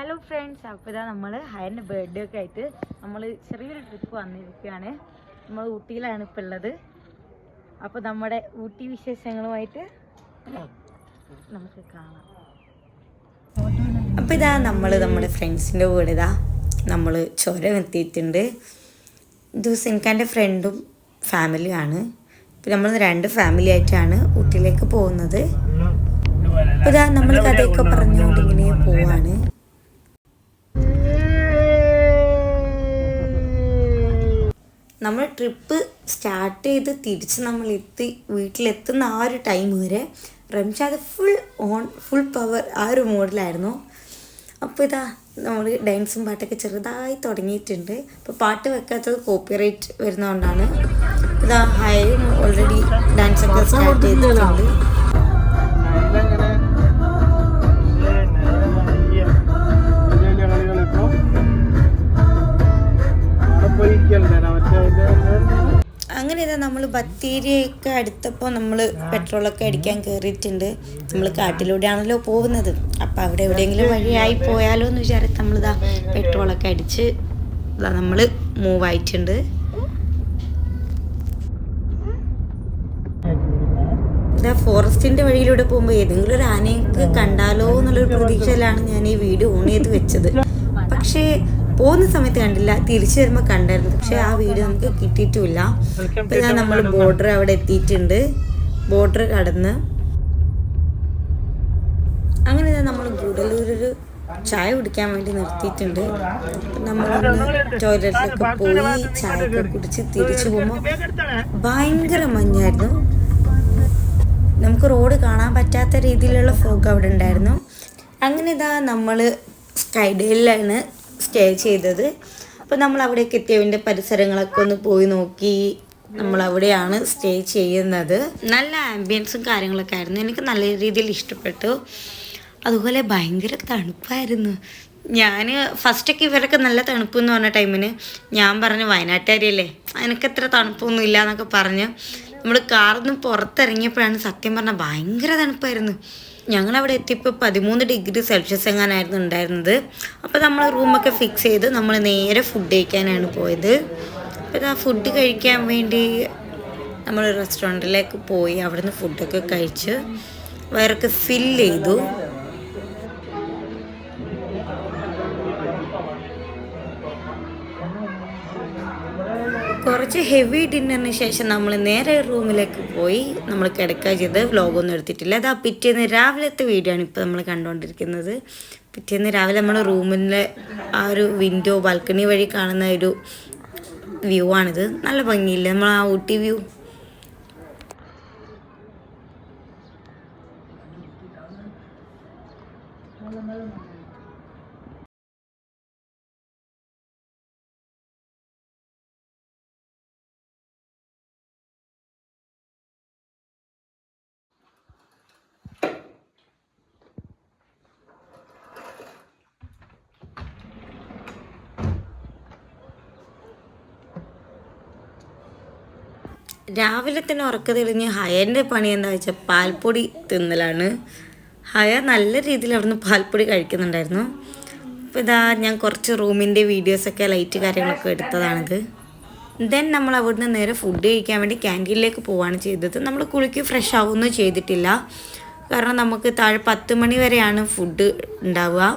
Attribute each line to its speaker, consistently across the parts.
Speaker 1: Hello friends, അപ്പോൾ ഇതാ നമ്മൾ ഹയറിൻ്റെ ബർത്ത്ഡേ ഒക്കെ ആയിട്ട് നമ്മൾ ചെറിയൊരു ട്രിപ്പ് വന്നിരിക്കുകയാണ്. നമ്മൾ ഊട്ടിയിലാണ് ഇപ്പോൾ ഉള്ളത്. അപ്പോൾ നമ്മുടെ ഊട്ടി വിശേഷങ്ങളുമായിട്ട് നമുക്ക് കാണാം. അപ്പോൾ ഇതാ നമ്മൾ നമ്മുടെ ഫ്രണ്ട്സിൻ്റെ കൂടെ ഇതാ നമ്മൾ ചുരം എത്തിയിട്ടുണ്ട്. ഇത് സിൻഖാൻ്റെ ഫ്രണ്ടും ഫാമിലിയാണ്. ഇപ്പം നമ്മൾ 2 ഫാമിലി ആയിട്ടാണ് ഊട്ടിയിലേക്ക് പോകുന്നത്. അപ്പോൾ ഇതാ നമ്മൾ കഥയൊക്കെ പറഞ്ഞുകൊണ്ട് ഇങ്ങനെ പോവാണ്. നമ്മൾ ട്രിപ്പ് സ്റ്റാർട്ട് ചെയ്ത് തിരിച്ച് നമ്മൾ വീട്ടിലെത്തുന്ന ആ ഒരു ടൈം വരെ റംഷാദ് ഫുൾ പവർ ആ ഒരു മോഡിലായിരുന്നു. അപ്പോൾ ഇതാ നമ്മൾ ഡാൻസും പാട്ടൊക്കെ ചെറുതായി തുടങ്ങിയിട്ടുണ്ട്. അപ്പോൾ പാട്ട് വെക്കാത്തത് കോപ്പിറൈറ്റ് വരുന്നതുകൊണ്ടാണ്. ഇതാ ഹൈയും ഓൾറെഡി ഡാൻസൊക്കെ സ്റ്റാർട്ട് ചെയ്തിട്ടുണ്ട്. അങ്ങനെ ഇതാ നമ്മൾ ബത്തേരിയൊക്കെ അടുത്തപ്പോൾ നമ്മൾ പെട്രോളൊക്കെ അടിക്കാൻ കയറിയിട്ടുണ്ട്. നമ്മൾ കാട്ടിലൂടെയാണല്ലോ പോകുന്നത്. അപ്പം അവിടെ എവിടെയെങ്കിലും വഴിയായി പോയാലോ എന്ന് വിചാരിച്ച് നമ്മളിതാ പെട്രോളൊക്കെ അടിച്ച് ഇതാ നമ്മൾ മൂവ് ആയിട്ടുണ്ട്. ഇതാ ഫോറസ്റ്റിൻ്റെ വഴിയിലൂടെ പോകുമ്പോൾ ഏതെങ്കിലും ഒരു ആനയൊക്കെ കണ്ടാലോ എന്നുള്ളൊരു പ്രതീക്ഷയിലാണ് ഞാൻ ഈ വീഡിയോ ഓൺ ചെയ്ത് വെച്ചത്. പക്ഷേ പോകുന്ന സമയത്ത് കണ്ടില്ല, തിരിച്ചു വരുമ്പോൾ കണ്ടായിരുന്നു. പക്ഷെ ആ വീഡിയോ നമുക്ക് കിട്ടിയിട്ടുമില്ല. അപ്പോൾ ഞാൻ നമ്മൾ ബോർഡർ അവിടെ എത്തിയിട്ടുണ്ട്. ബോർഡർ കടന്ന് അങ്ങനെ നമ്മൾ ഗൂഡല്ലൂരൊരു ചായ കുടിക്കാൻ വേണ്ടി നിർത്തിയിട്ടുണ്ട്. നമ്മളൊന്ന് ടോയ്ലറ്റിലൊക്കെ പോയി ചായയൊക്കെ കുടിച്ച് തിരിച്ചു പോകുമ്പോൾ ഭയങ്കര മഞ്ഞായിരുന്നു. നമുക്ക് റോഡ് കാണാൻ പറ്റാത്ത രീതിയിലുള്ള ഫോഗ് അവിടെ ഉണ്ടായിരുന്നു. അങ്ങനെ ഇതാ നമ്മൾ സ്കൈഡേയിലാണ് സ്റ്റേ ചെയ്തത്. അപ്പോൾ നമ്മൾ അവിടേക്ക് എത്തിയതിൻ്റെ പരിസരങ്ങളൊക്കെ ഒന്ന് പോയി നോക്കി. നമ്മളവിടെയാണ് സ്റ്റേ ചെയ്യുന്നത്. നല്ല ആംബിയൻസും കാര്യങ്ങളൊക്കെ ആയിരുന്നു. എനിക്ക് നല്ല രീതിയിൽ ഇഷ്ടപ്പെട്ടു. അതുപോലെ ഭയങ്കര തണുപ്പായിരുന്നു. ഞാൻ ഫസ്റ്റൊക്കെ ഇവരൊക്കെ നല്ല തണുപ്പ് എന്ന് പറഞ്ഞ ടൈമിന് ഞാൻ പറഞ്ഞു വയനാട്ടുകാരിയല്ലേ, എനിക്കത്ര തണുപ്പൊന്നും ഇല്ല എന്നൊക്കെ പറഞ്ഞ് നമ്മൾ കാറിൽ നിന്ന് പുറത്തിറങ്ങിയപ്പോഴാണ് സത്യം പറഞ്ഞാൽ ഭയങ്കര തണുപ്പായിരുന്നു. ഞങ്ങളവിടെ എത്തിയപ്പോൾ 13 ഡിഗ്രി സെൽഷ്യസ് എങ്ങാനായിരുന്നു ഉണ്ടായിരുന്നത്. അപ്പോൾ നമ്മൾ റൂമൊക്കെ ഫിക്സ് ചെയ്ത് നമ്മൾ നേരെ ഫുഡ് കഴിക്കാനാണ് പോയത്. അപ്പോൾ ആ ഫുഡ് കഴിക്കാൻ വേണ്ടി നമ്മൾ റെസ്റ്റോറൻറ്റിലേക്ക് പോയി. അവിടുന്ന് ഫുഡൊക്കെ കഴിച്ച് വയറൊക്കെ ഫില്ല് ചെയ്തു. കുറച്ച് ഹെവി ഡിന്നറിന് ശേഷം നമ്മൾ നേരെ റൂമിലേക്ക് പോയി നമ്മൾ കിടക്കുക ചെയ്ത്. വ്ലോഗൊന്നും എടുത്തിട്ടില്ല. അത് ആ പിറ്റേന്ന് രാവിലത്തെ വീഡിയോ ആണ് ഇപ്പോൾ നമ്മൾ കണ്ടുകൊണ്ടിരിക്കുന്നത്. പിറ്റേന്ന് രാവിലെ നമ്മൾ റൂമിലെ ആ ഒരു വിൻഡോ ബാൽക്കണി വഴി കാണുന്ന ഒരു വ്യൂ ആണിത്. നല്ല ഭംഗിയില്ല നമ്മൾ ആ ഊട്ടി വ്യൂ. രാവിലെ തന്നെ ഉറക്കം തെളിഞ്ഞ് ഹയറിൻ്റെ പണി എന്താ വെച്ചാൽ പാൽപ്പൊടി തിന്നലാണ്. ഹയ നല്ല രീതിയിൽ അവിടുന്ന് പാൽപ്പൊടി കഴിക്കുന്നുണ്ടായിരുന്നു. അപ്പോൾ ഇതാ ഞാൻ കുറച്ച് റൂമിൻ്റെ വീഡിയോസൊക്കെ ലൈറ്റ് കാര്യങ്ങളൊക്കെ എടുത്തതാണിത്. ദെൻ നമ്മൾ അവിടുന്ന് നേരെ ഫുഡ് കഴിക്കാൻ വേണ്ടി ക്യാൻറ്റീനിലേക്ക് പോവുകയാണ് ചെയ്തത്. നമ്മൾ കുളിക്ക് ഫ്രഷ് ആവുകയൊന്നും ചെയ്തിട്ടില്ല. കാരണം നമുക്ക് താഴെ 10 മണി വരെയാണ് ഫുഡ് ഉണ്ടാവുക.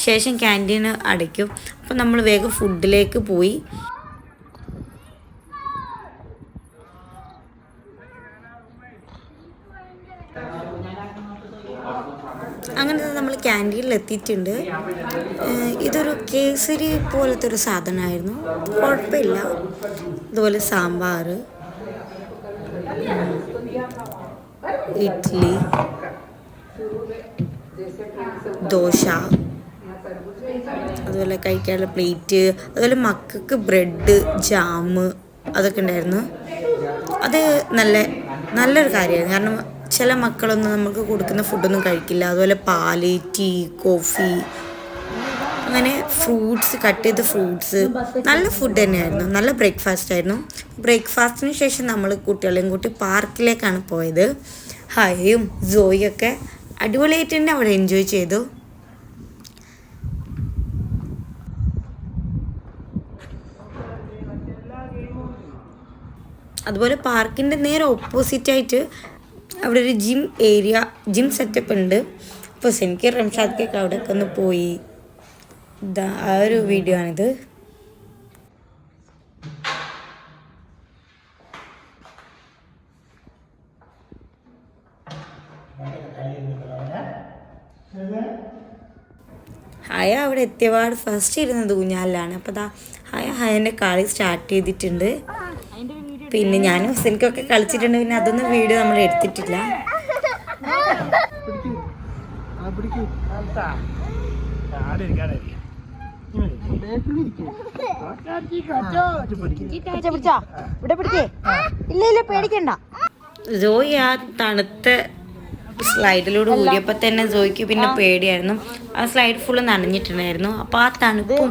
Speaker 1: ശേഷം ക്യാൻറ്റീൻ അടയ്ക്കും. അപ്പോൾ നമ്മൾ വേഗം ഫുഡിലേക്ക് പോയി. അങ്ങനെ നമ്മൾ ക്യാൻറ്റീനിൽ എത്തിയിട്ടുണ്ട്. ഇതൊരു കേസരി പോലത്തെ ഒരു സാധനമായിരുന്നു. കുഴപ്പമില്ല. അതുപോലെ സാമ്പാർ, ഇഡ്ഡലി, ദോശ, അതുപോലെ കഴിക്കാനുള്ള പ്ലേറ്റ്, അതുപോലെ മക്കൾക്ക് ബ്രെഡ്, ജാം അതൊക്കെ ഉണ്ടായിരുന്നു. അത് നല്ലൊരു കാര്യമായിരുന്നു. കാരണം ചില മക്കളൊന്നും നമുക്ക് കൊടുക്കുന്ന ഫുഡൊന്നും കഴിക്കില്ല. അതുപോലെ പാല്, ടീ, കോഫി, അങ്ങനെ ഫ്രൂട്ട്സ്, കട്ട് ചെയ്ത ഫ്രൂട്ട്സ്, നല്ല ഫുഡ് തന്നെയായിരുന്നു. നല്ല ബ്രേക്ക്ഫാസ്റ്റ് ആയിരുന്നു. ബ്രേക്ക്ഫാസ്റ്റിന് ശേഷം നമ്മൾ കുട്ടികളെയും കൂട്ടി പാർക്കിലേക്കാണ് പോയത്. ഹയയും സോയൊക്കെ അടിപൊളിയായിട്ട് തന്നെ അവിടെ എൻജോയ് ചെയ്തു. അതുപോലെ പാർക്കിൻ്റെ നേരെ ഓപ്പോസിറ്റായിട്ട് അവിടെ ഒരു ജിം സെറ്റപ്പ് ഉണ്ട്. അപ്പോൾ എനിക്ക് റംഷാദ്ക്കൊക്കെ അവിടെയൊക്കെ ഒന്ന് പോയി. ഇതാ ആ ഒരു വീഡിയോ ആണിത്. ഹയ അവിടെ എത്തിയപാട് ഫസ്റ്റ് ഇരുന്നത് ഊഞ്ഞാലിലാണ്. അപ്പോൾ ദാ ഹയൻ്റെ കളി സ്റ്റാർട്ട് ചെയ്തിട്ടുണ്ട്. പിന്നെ ഞാനും ഹുസൈൻക്കൊക്കെ കളിച്ചിട്ടുണ്ട്. പിന്നെ അതൊന്നും വീഡിയോ നമ്മൾ എടുത്തിട്ടില്ല. ജോയി ആ തണുത്ത സ്ലൈഡിലൂടെ ഊരിയപ്പോൾ തന്നെ ജോയിക്ക് പിന്നെ പേടിയായിരുന്നു. ആ സ്ലൈഡ് ഫുള്ള് നനഞ്ഞിട്ടുണ്ടായിരുന്നു. അപ്പോൾ ആ തണുപ്പും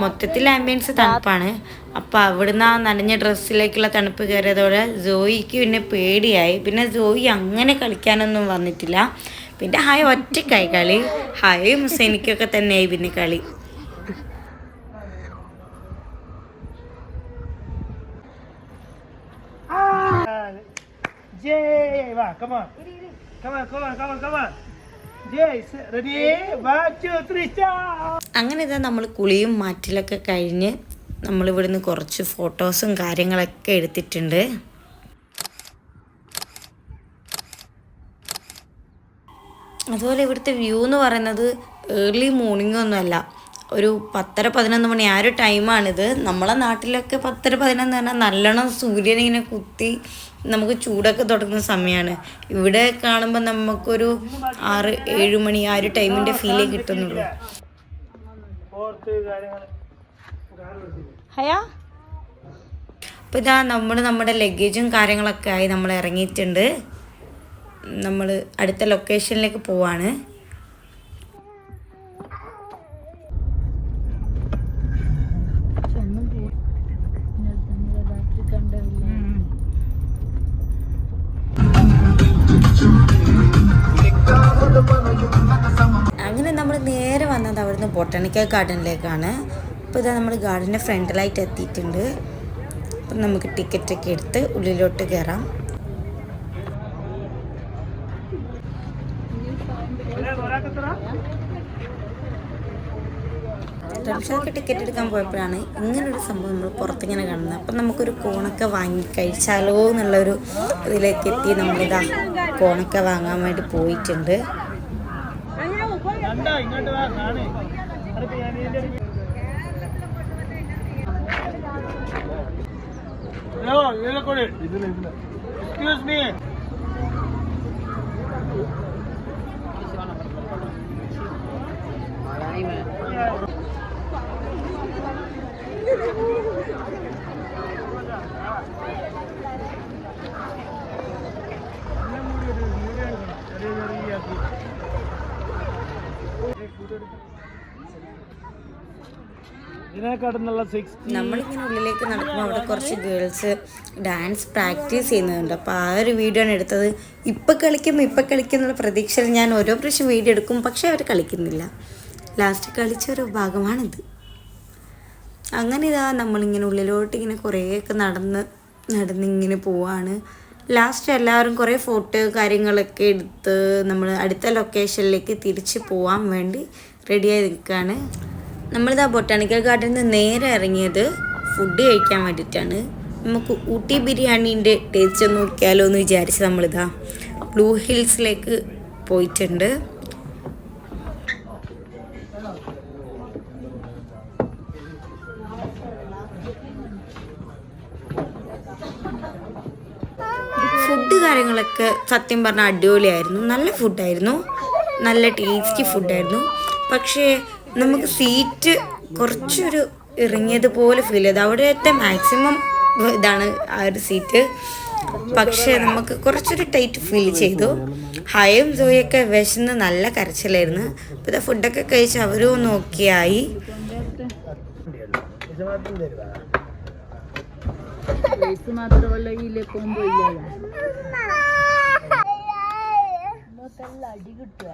Speaker 1: മൊത്തത്തിൽ ആംബിയൻസ് തണുപ്പാണ്. അപ്പോൾ അവിടുന്ന് ആ നനഞ്ഞ ഡ്രസ്സിലേക്കുള്ള തണുപ്പ് കയറിയതോടെ ജോയിക്ക് പിന്നെ പേടിയായി. പിന്നെ ജോയി അങ്ങനെ കളിക്കാനൊന്നും വന്നിട്ടില്ല. പിന്നെ ഹായ് ഒറ്റക്കായി കളി. ഹായും ഹുസൈനിക്കൊക്കെ തന്നെയായി പിന്നെ കളി. അങ്ങനെ ഇതാ നമ്മൾ കുളിയും മാറ്റിലൊക്കെ കഴിഞ്ഞ് നമ്മളിവിടുന്ന് കുറച്ച് ഫോട്ടോസും കാര്യങ്ങളൊക്കെ എടുത്തിട്ടുണ്ട്. അതുപോലെ ഇവിടുത്തെ വ്യൂ എന്ന് പറയുന്നത് ഏർലി മോർണിംഗ് ഒന്നുമല്ല, ഒരു 10-11 മണി ആ ഒരു ടൈമാണിത്. നമ്മളെ നാട്ടിലൊക്കെ 10-11 പറഞ്ഞാൽ നല്ലോണം സൂര്യനിങ്ങനെ കുത്തി നമുക്ക് ചൂടൊക്കെ തുടങ്ങുന്ന സമയമാണ്. ഇവിടെ കാണുമ്പോൾ നമുക്കൊരു 6-7 മണി ആ ഒരു ടൈമിൻ്റെ ഫീലേ കിട്ടുന്നുള്ളൂ. അപ്പോൾ ഇതാ നമ്മുടെ ലഗേജും കാര്യങ്ങളൊക്കെ ആയി നമ്മൾ ഇറങ്ങിയിട്ടുണ്ട്. നമ്മൾ അടുത്ത ലൊക്കേഷനിലേക്ക് പോവാണ്. അങ്ങനെ നമ്മൾ നേരെ വന്നത് അവിടുന്ന് ബൊട്ടാണിക്കൽ ഗാർഡനിലേക്കാണ്. അപ്പോൾ ഇതാ നമ്മൾ ഗാർഡൻ്റെ ഫ്രണ്ടിലായിട്ട് എത്തിയിട്ടുണ്ട്. അപ്പം നമുക്ക് ടിക്കറ്റൊക്കെ എടുത്ത് ഉള്ളിലോട്ട് കയറാം. റംഷാക്ക് ടിക്കറ്റ് എടുക്കാൻ പോയപ്പോഴാണ് ഇങ്ങനൊരു സംഭവം നമ്മൾ പുറത്തിങ്ങനെ കാണുന്നത്. അപ്പം നമുക്കൊരു കോണൊക്കെ വാങ്ങി കഴിച്ചാലോ എന്നുള്ളൊരു ഇതിലേക്ക് എത്തി നമ്മളിതാ കോണൊക്കെ വാങ്ങാൻ വേണ്ടി പോയിട്ടുണ്ട്. നമ്മളിങ്ങനെ ഉള്ളിലേക്ക് നടക്കുമ്പോൾ അവിടെ കുറച്ച് ഗേൾസ് ഡാൻസ് പ്രാക്ടീസ് ചെയ്യുന്നുണ്ട്. അപ്പോൾ ആ ഒരു വീഡിയോ ആണ് എടുത്തത്. ഇപ്പം കളിക്കും എന്നുള്ള പ്രതീക്ഷയിൽ ഞാൻ ഓരോ പ്രാവശ്യം വീഡിയോ എടുക്കും, പക്ഷേ അവർ കളിക്കുന്നില്ല. ലാസ്റ്റ് കളിച്ചൊരു ഭാഗമാണിത്. അങ്ങനെ ഇതാ നമ്മളിങ്ങനെ ഉള്ളിലോട്ട് ഇങ്ങനെ കുറേയൊക്കെ നടന്നിങ്ങനെ പോവാണ്. ലാസ്റ്റ് എല്ലാവരും കുറേ ഫോട്ടോ കാര്യങ്ങളൊക്കെ എടുത്ത് നമ്മൾ അടുത്ത ലൊക്കേഷനിലേക്ക് തിരിച്ച് പോകാൻ വേണ്ടി റെഡിയായി നിൽക്കുകയാണ്. നമ്മളിതാ ബൊട്ടാണിക്കൽ ഗാർഡനിൽ നിന്ന് നേരെ ഇറങ്ങിയത് ഫുഡ് കഴിക്കാൻ വേണ്ടിയിട്ടാണ്. നമുക്ക് ഊട്ടി ബിരിയാണീൻ്റെ ടേസ്റ്റ് ഒന്ന് നോക്കിയാലോ എന്ന് വിചാരിച്ച് നമ്മളിതാ ബ്ലൂ ഹിൽസിലേക്ക് പോയിട്ടുണ്ട്. ഫുഡ് കാര്യങ്ങളൊക്കെ സത്യം പറഞ്ഞാൽ അടിപൊളിയായിരുന്നു. നല്ല ഫുഡായിരുന്നു, നല്ല ടേസ്റ്റി ഫുഡായിരുന്നു. പക്ഷേ നമുക്ക് സീറ്റ് കുറച്ചൊരു ഇറങ്ങിയതുപോലെ ഫീൽ ചെയ്തു. അവിടുത്തെ മാക്സിമം ഇതാണ് ആ ഒരു സീറ്റ്. പക്ഷേ നമുക്ക് കുറച്ചൊരു ടൈറ്റ് ഫീൽ ചെയ്തു. ഹയും ജോയൊക്കെ വിശന്ന് നല്ല കരച്ചിലായിരുന്നു. അപ്പോൾ ഇത് ഫുഡൊക്കെ കഴിച്ച് അവരും നോക്കിയായി.
Speaker 2: മാത്രമല്ല ഈ കോമ്പോ ഇല്ല അടി കിട്ടുക.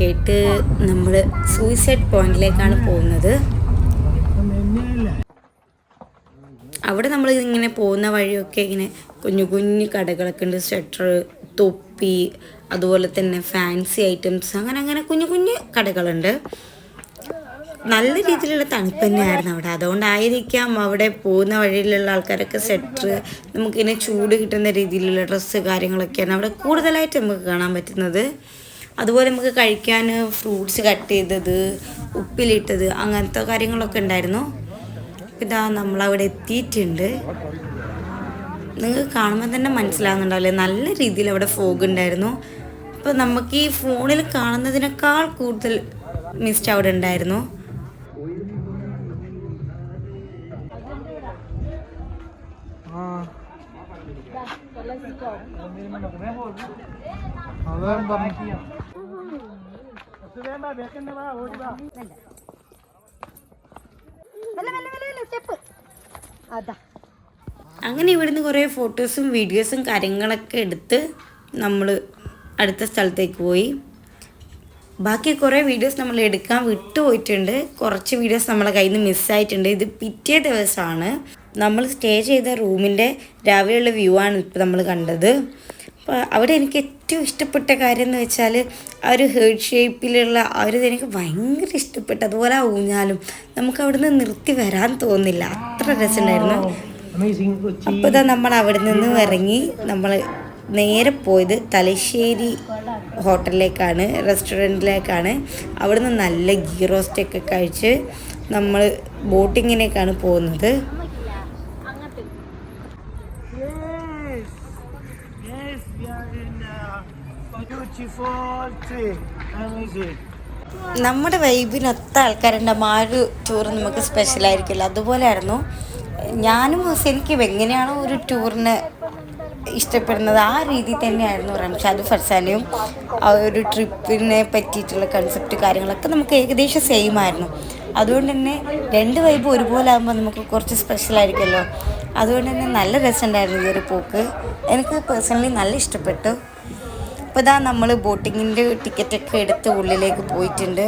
Speaker 1: ആയിട്ട് നമ്മൾ സൂയിസൈഡ് പോയിന്റിലേക്കാണ് പോകുന്നത്. അവിടെ നമ്മൾ ഇങ്ങനെ പോകുന്ന വഴിയൊക്കെ ഇങ്ങനെ കുഞ്ഞു കുഞ്ഞു കടകളൊക്കെ ഉണ്ട്. സ്വെറ്റർ, തൊപ്പി, അതുപോലെ തന്നെ ഫാൻസി ഐറ്റംസ്, അങ്ങനെ അങ്ങനെ കുഞ്ഞു കുഞ്ഞു കടകളുണ്ട്. നല്ല രീതിയിലുള്ള തണുപ്പ് തന്നെയായിരുന്നു അവിടെ. അതുകൊണ്ടായിരിക്കാം അവിടെ പോകുന്ന വഴിയിലുള്ള ആൾക്കാരൊക്കെ സ്വെറ്റർ, നമുക്കിങ്ങനെ ചൂട് കിട്ടുന്ന രീതിയിലുള്ള ഡ്രസ്സ് കാര്യങ്ങളൊക്കെയാണ് അവിടെ കൂടുതലായിട്ട് നമുക്ക് കാണാൻ പറ്റുന്നത്. അതുപോലെ നമുക്ക് കഴിക്കാൻ ഫ്രൂട്ട്സ് കട്ട് ചെയ്തത്, ഉപ്പിലിട്ടത്, അങ്ങനത്തെ കാര്യങ്ങളൊക്കെ ഉണ്ടായിരുന്നു. ഇതാ നമ്മളവിടെ എത്തിയിട്ടുണ്ട്. നിങ്ങൾക്ക് കാണുമ്പോൾ തന്നെ മനസ്സിലാകുന്നുണ്ടാവില്ലേ, നല്ല രീതിയിൽ അവിടെ ഫോഗ് ഉണ്ടായിരുന്നു. അപ്പോൾ നമുക്ക് ഈ ഫോണിൽ കാണുന്നതിനേക്കാൾ കൂടുതൽ മിസ്റ്റ് അവിടെ ഉണ്ടായിരുന്നു. അങ്ങനെ ഇവിടുന്ന് കുറേ ഫോട്ടോസും വീഡിയോസും കാര്യങ്ങളൊക്കെ എടുത്ത് നമ്മൾ അടുത്ത സ്ഥലത്തേക്ക് പോയി. ബാക്കി കുറേ വീഡിയോസ് നമ്മൾ എടുക്കാൻ വിട്ടുപോയിട്ടുണ്ട്. കുറച്ച് വീഡിയോസ് നമ്മളെ കയ്യിൽ നിന്ന് മിസ്സായിട്ടുണ്ട്. ഇത് പിറ്റേ ദിവസമാണ്. നമ്മൾ സ്റ്റേ ചെയ്ത റൂമിൻ്റെ രാവിലെയുള്ള വ്യൂ ആണ് ഇപ്പോൾ നമ്മൾ കണ്ടത്. അപ്പോൾ അവിടെ എനിക്ക് ഏറ്റവും ഇഷ്ടപ്പെട്ട കാര്യം എന്ന് വെച്ചാൽ ആ ഒരു ഹേർട്ട് ഷേപ്പിലുള്ള ആ ഒരു എനിക്ക് ഭയങ്കര ഇഷ്ടപ്പെട്ടു. അതുപോലെ ആ ഊഞ്ഞാലും നമുക്ക് അവിടുന്ന് നിർത്തി വരാൻ തോന്നില്ല, അത്ര രസമുണ്ടായിരുന്നു. അപ്പോൾ ഇതാ നമ്മൾ അവിടെ നിന്ന് ഇറങ്ങി നമ്മൾ നേരെ പോയത് തലശ്ശേരി ഹോട്ടലിലേക്കാണ്, റെസ്റ്റോറൻറ്റിലേക്കാണ്. അവിടുന്ന് നല്ല ഗീ റോസ്റ്റൊക്കെ കഴിച്ച് നമ്മൾ ബോട്ടിങ്ങിനേക്കാണ് പോകുന്നത്. നമ്മുടെ വൈബിനൊത്ത ആൾക്കാരുണ്ടാകും. ആ ഒരു ടൂർ നമുക്ക് സ്പെഷ്യലായിരിക്കില്ല. അതുപോലെയായിരുന്നു ഞാനും ഹുസൈനിക്കും എങ്ങനെയാണോ ഒരു ടൂറിന് ഇഷ്ടപ്പെടുന്നത് ആ രീതി തന്നെയായിരുന്നു റംഷാദ് ഫർസാനയും. ആ ഒരു ട്രിപ്പിനെ പറ്റിയിട്ടുള്ള കൺസെപ്റ്റ് കാര്യങ്ങളൊക്കെ നമുക്ക് ഏകദേശം സെയിം ആയിരുന്നു. അതുകൊണ്ട് തന്നെ രണ്ട് വൈബ് ഒരുപോലെ ആകുമ്പോൾ നമുക്ക് കുറച്ച് സ്പെഷ്യലായിരിക്കുമല്ലോ. അതുകൊണ്ട് തന്നെ നല്ല രസമുണ്ടായിരുന്നു ഈ ഒരു പോക്ക്. എനിക്ക് പേഴ്സണലി നല്ല ഇഷ്ടപ്പെട്ടു. അപ്പോൾ ഇതാ നമ്മൾ ബോട്ടിങ്ങിൻ്റെ ടിക്കറ്റൊക്കെ എടുത്ത് ഉള്ളിലേക്ക് പോയിട്ടുണ്ട്.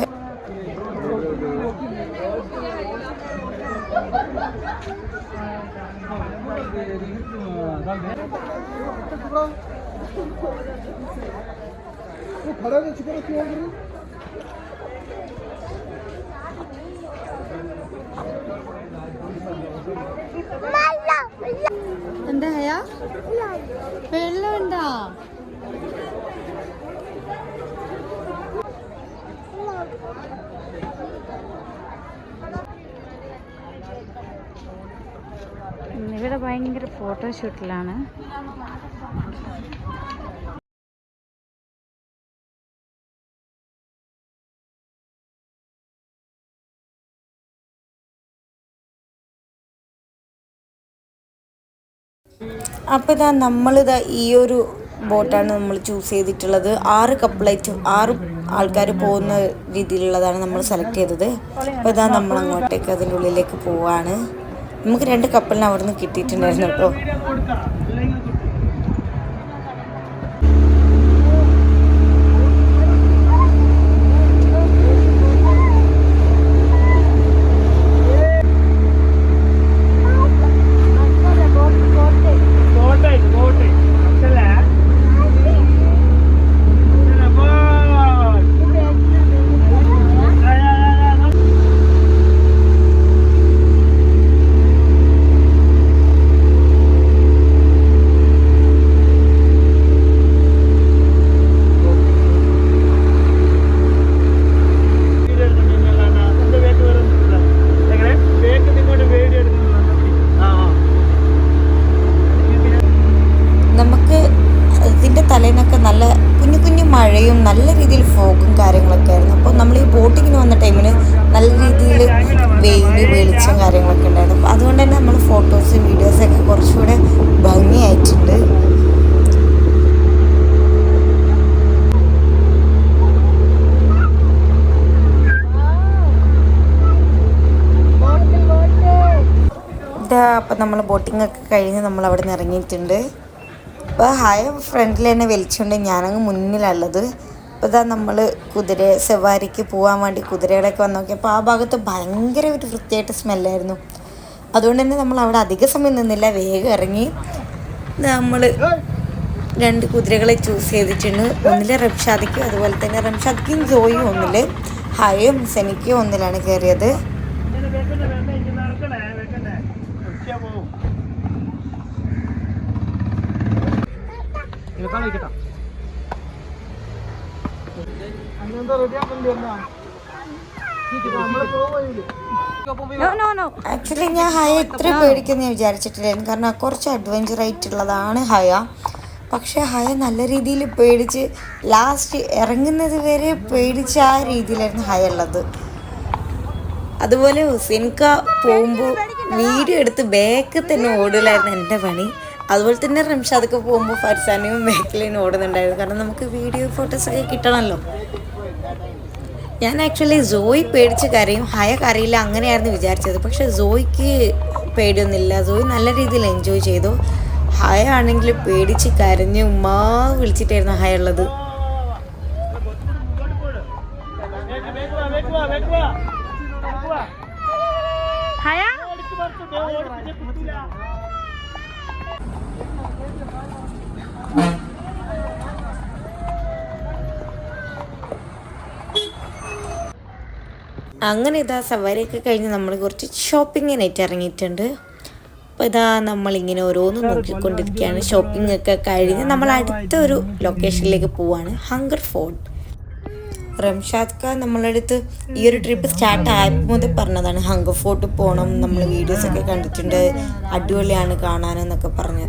Speaker 2: എന്താ വെള്ളമുണ്ടാ? ഇവിടെ ഭയങ്കര ഫോട്ടോഷൂട്ടിലാണ്.
Speaker 1: അപ്പോൾ ഇതാ നമ്മളിതാ ഈ ഒരു ബോട്ടാണ് നമ്മൾ ചൂസ് ചെയ്തിട്ടുള്ളത്. 6 ആൾക്കാർ പോകുന്ന രീതിയിലുള്ളതാണ് നമ്മൾ സെലക്ട് ചെയ്തത്. അപ്പോൾ ഇതാ നമ്മൾ അങ്ങോട്ടേക്ക് അതിൻ്റെ ഉള്ളിലേക്ക് പോവാണ്. നമുക്ക് 2 കപ്പലിന് അവിടെ നിന്ന് കിട്ടിയിട്ടുണ്ടായിരുന്നു കേട്ടോ. തലേന്നൊക്കെ നല്ല കുഞ്ഞു കുഞ്ഞു മഴയും നല്ല രീതിയിൽ ഫോഗും കാര്യങ്ങളൊക്കെ ആയിരുന്നു. അപ്പോൾ നമ്മൾ ഈ ബോട്ടിങ്ങിന് വന്ന ടൈമിന് നല്ല രീതിയിൽ വെളിച്ചം കാര്യങ്ങളൊക്കെ ഉണ്ടായിരുന്നു. അപ്പോൾ അതുകൊണ്ട് തന്നെ നമ്മൾ ഫോട്ടോസ് വീഡിയോസൊക്കെ കുറച്ചുകൂടെ ഭംഗിയായിട്ടുണ്ട്. അപ്പോൾ നമ്മൾ ബോട്ടിങ്ങൊക്കെ കഴിഞ്ഞ് നമ്മൾ അവിടെ നിന്ന് ഇറങ്ങിയിട്ടുണ്ട്. അപ്പോൾ ഹായ് ഫ്രണ്ടിൽ തന്നെ വലിച്ചുകൊണ്ട് ഞാനങ്ങ് മുന്നിലുള്ളത്. അപ്പോൾ ഇതാ നമ്മൾ കുതിര സവാരിക്ക് പോകാൻ വേണ്ടി കുതിരകളൊക്കെ വന്ന് നോക്കിയപ്പോൾ ആ ഭാഗത്ത് ഭയങ്കര ഒരു വൃത്തിയായിട്ട് സ്മെല്ലായിരുന്നു. അതുകൊണ്ട് തന്നെ നമ്മൾ അവിടെ അധിക സമയം നിന്നില്ല, വേഗം ഇറങ്ങി. നമ്മൾ 2 കുതിരകളെ ചൂസ് ചെയ്തിട്ടുണ്ട്. ഒന്നിൽ റംഷാദിക്കും അതുപോലെ തന്നെ റംഷാദിക്കും ജോയും ഒന്നിൽ, ഹയും സെനിക്കും ഒന്നിലാണ് കയറിയത്. ആക്ച്വലി ഞാൻ ഹയ ഇത്ര പേടിക്കുന്ന വിചാരിച്ചിട്ടില്ലായിരുന്നു. കാരണം കുറച്ച് അഡ്വഞ്ചർ ആയിട്ടുള്ളതാണ് ഹയ. പക്ഷെ ഹയ നല്ല രീതിയിൽ പേടിച്ച് ലാസ്റ്റ് ഇറങ്ങുന്നത് വരെ പേടിച്ച ആ രീതിയിലായിരുന്നു ഹയ ഉള്ളത്. അതുപോലെ ഹുസൈൻക പോകുമ്പോൾ വീഡിയോ എടുത്ത് ബാക്കിൽ തന്നെ ഓടലായിരുന്നു എൻ്റെ പണി. അതുപോലെ തന്നെ റംഷാദൊക്കെ പോകുമ്പോൾ ഫർസാനയും ബാക്കിൽ തന്നെ ഓടുന്നുണ്ടായിരുന്നു. കാരണം നമുക്ക് വീഡിയോ ഫോട്ടോസൊക്കെ കിട്ടണമല്ലോ. ഞാൻ ആക്ച്വലി സോയി പേടിച്ച് കരയും, ഹയ കരയില്ല അങ്ങനെയായിരുന്നു വിചാരിച്ചത്. പക്ഷെ സോയിക്ക് പേടിയൊന്നുമില്ല, സോയി നല്ല രീതിയിൽ എൻജോയ് ചെയ്തു. ഹയ ആണെങ്കിൽ പേടിച്ച് കരഞ്ഞ് ഉമ്മാ വിളിച്ചിട്ടായിരുന്നു ഹയ ഉള്ളത്. അങ്ങനെ ഇതാ സവാരിയൊക്കെ കഴിഞ്ഞ് നമ്മൾ കുറച്ച് ഷോപ്പിങ്ങിനായിട്ട് ഇറങ്ങിയിട്ടുണ്ട്. അപ്പോൾ ഇതാ നമ്മളിങ്ങനെ ഓരോന്നും നോക്കിക്കൊണ്ടിരിക്കുകയാണ്. ഷോപ്പിംഗ് ഒക്കെ കഴിഞ്ഞ് നമ്മൾ അടുത്തൊരു ലൊക്കേഷനിലേക്ക് പോവാണ്, ഹങ്കർ ഫോർട്ട്. റംഷാദ് ഖാൻ നമ്മളടുത്ത് ഈ ഒരു ട്രിപ്പ് സ്റ്റാർട്ട് ആയപ്പോൾ മുതൽ പറഞ്ഞതാണ് ഹങ്കർ ഫോർട്ട് പോകണം, നമ്മൾ വീഡിയോസൊക്കെ കണ്ടിട്ടുണ്ട്, അടിപൊളിയാണ് കാണാനെന്നൊക്കെ പറഞ്ഞ്.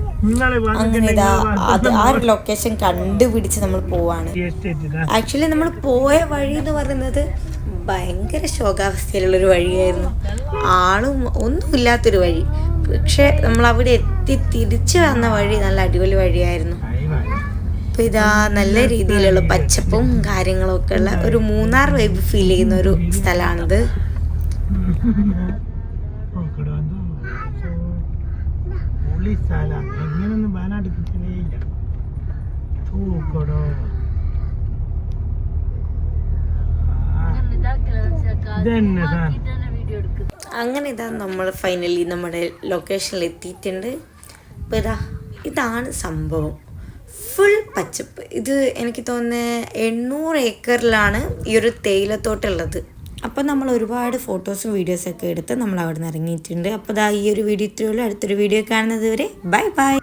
Speaker 1: അങ്ങനെ ഇതാ ആ ഒരു ലൊക്കേഷൻ കണ്ടുപിടിച്ച് നമ്മൾ പോവാണ്. ആക്ച്വലി നമ്മൾ പോയ വഴി എന്ന് പറയുന്നത് ഭയങ്കര ശോകാവസ്ഥയിലുള്ളൊരു വഴിയായിരുന്നു, ആളും ഒന്നുമില്ലാത്തൊരു വഴി. പക്ഷെ നമ്മൾ അവിടെ എത്തി തിരിച്ചു വന്ന വഴി നല്ല അടിപൊളി വഴിയായിരുന്നു. അപ്പോൾ ഇതാ നല്ല രീതിയിലുള്ള പച്ചപ്പും കാര്യങ്ങളൊക്കെ ഉള്ള ഒരു മൂന്നാർ വൈബ് ഫീൽ ചെയ്യുന്ന ഒരു സ്ഥലമാണിത്. അങ്ങനെ ഇതാ നമ്മൾ ഫൈനലി നമ്മുടെ ലൊക്കേഷനിൽ എത്തിയിട്ടുണ്ട്. അപ്പോൾ ഇതാണ് സംഭവം, ഫുൾ പച്ചപ്പ്. ഇത് എനിക്ക് തോന്നുന്നത് 800 ഏക്കറിലാണ് ഈ ഒരു തേയിലത്തോട്ടമുള്ളത്. അപ്പോൾ നമ്മൾ ഒരുപാട് ഫോട്ടോസും വീഡിയോസൊക്കെ എടുത്ത് നമ്മൾ അവിടെ നിന്ന് ഇറങ്ങിയിട്ടുണ്ട്. അപ്പോൾ ഈ ഒരു വീഡിയോ ഇത്രയുള്ളൂ. അടുത്തൊരു വീഡിയോ കാണുന്നത് വരെ ബൈ ബൈ.